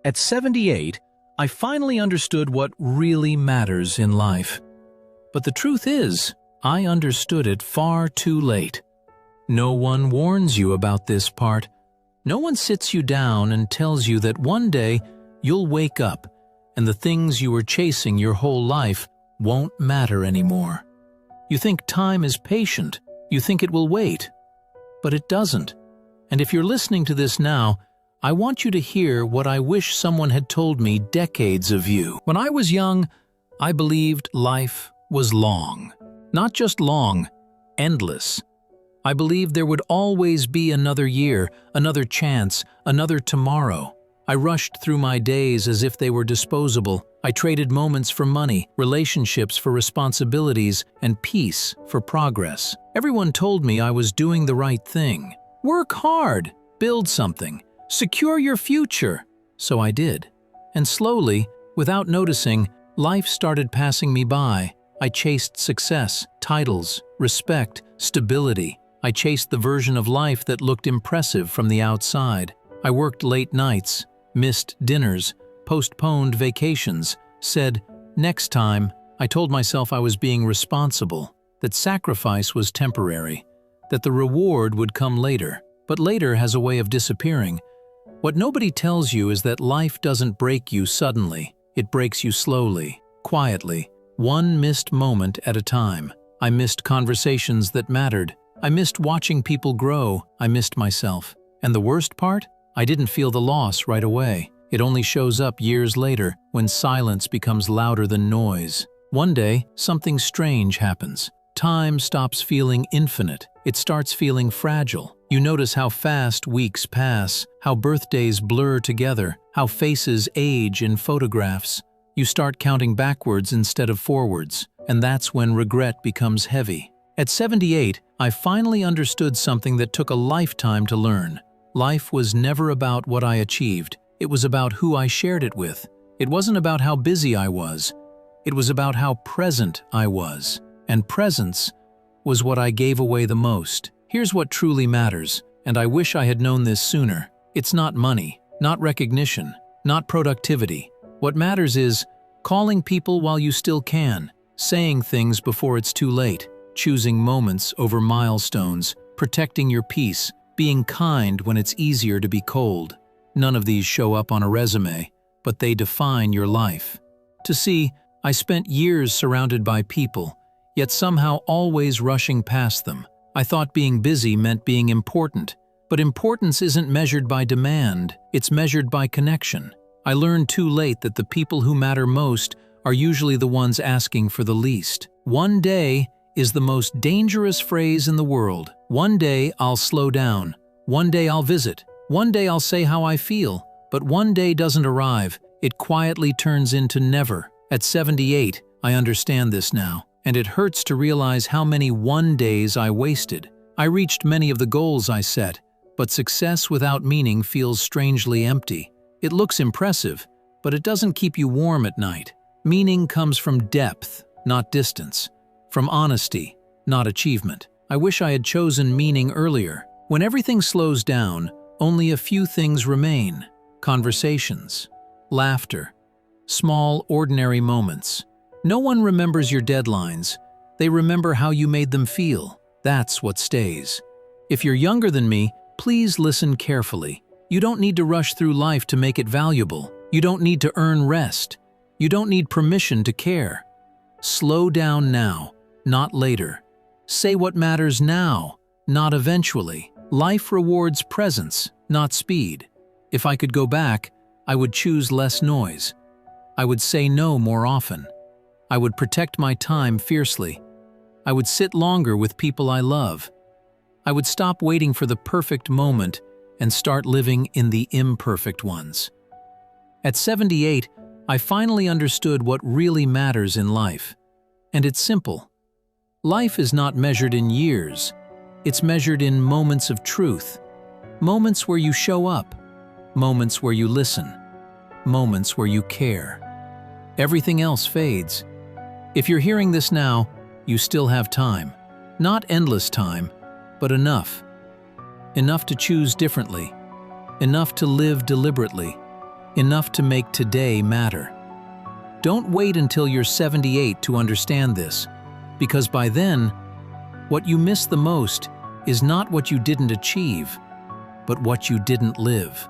At 78, I finally understood what really matters in life. But the truth is, I understood it far too late. No one warns you about this part. No one sits you down and tells you that one day you'll wake up and the things you were chasing your whole life won't matter anymore. You think time is patient. You think it will wait. But it doesn't. And if you're listening to this now, I want you to hear what I wish someone had told me decades of you. When I was young, I believed life was long. Not just long, endless. I believed there would always be another year, another chance, another tomorrow. I rushed through my days as if they were disposable. I traded moments for money, relationships for responsibilities, and peace for progress. Everyone told me I was doing the right thing. Work hard, build something, secure your future. So I did. And slowly, without noticing, life started passing me by. I chased success, titles, respect, stability. I chased the version of life that looked impressive from the outside. I worked late nights, missed dinners, postponed vacations, said, "Next time." I told myself I was being responsible, that sacrifice was temporary, that the reward would come later. But later has a way of disappearing. What nobody tells you is that life doesn't break you suddenly. It breaks you slowly, quietly, one missed moment at a time. I missed conversations that mattered. I missed watching people grow. I missed myself. And the worst part? I didn't feel the loss right away. It only shows up years later, when silence becomes louder than noise. One day, something strange happens. Time stops feeling infinite. It starts feeling fragile. You notice how fast weeks pass, how birthdays blur together, how faces age in photographs. You start counting backwards instead of forwards, and that's when regret becomes heavy. At 78, I finally understood something that took a lifetime to learn. Life was never about what I achieved. It was about who I shared it with. It wasn't about how busy I was. It was about how present I was. And presence was what I gave away the most. Here's what truly matters, and I wish I had known this sooner. It's not money, not recognition, not productivity. What matters is calling people while you still can, saying things before it's too late, choosing moments over milestones, protecting your peace, being kind when it's easier to be cold. None of these show up on a resume, but they define your life. To see, I spent years surrounded by people, yet somehow always rushing past them. I thought being busy meant being important, but importance isn't measured by demand, it's measured by connection. I learned too late that the people who matter most are usually the ones asking for the least. One day is the most dangerous phrase in the world. One day I'll slow down. One day I'll visit. One day I'll say how I feel. But one day doesn't arrive. It quietly turns into never. At 78, I understand this now. And it hurts to realize how many one days I wasted. I reached many of the goals I set, but success without meaning feels strangely empty. It looks impressive, but it doesn't keep you warm at night. Meaning comes from depth, not distance. From honesty, not achievement. I wish I had chosen meaning earlier. When everything slows down, only a few things remain. Conversations, laughter, small, ordinary moments. No one remembers your deadlines. They remember how you made them feel. That's what stays. If you're younger than me, please listen carefully. You don't need to rush through life to make it valuable. You don't need to earn rest. You don't need permission to care. Slow down now, not later. Say what matters now, not eventually. Life rewards presence, not speed. If I could go back, I would choose less noise. I would say no more often. I would protect my time fiercely. I would sit longer with people I love. I would stop waiting for the perfect moment and start living in the imperfect ones. At 78, I finally understood what really matters in life. And it's simple. Life is not measured in years. It's measured in moments of truth. Moments where you show up. Moments where you listen. Moments where you care. Everything else fades. If you're hearing this now, you still have time. Not endless time, but enough. Enough to choose differently. Enough to live deliberately. enough to make today matter. Don't wait until you're 78 to understand this, because by then, what you miss the most is not what you didn't achieve, but what you didn't live.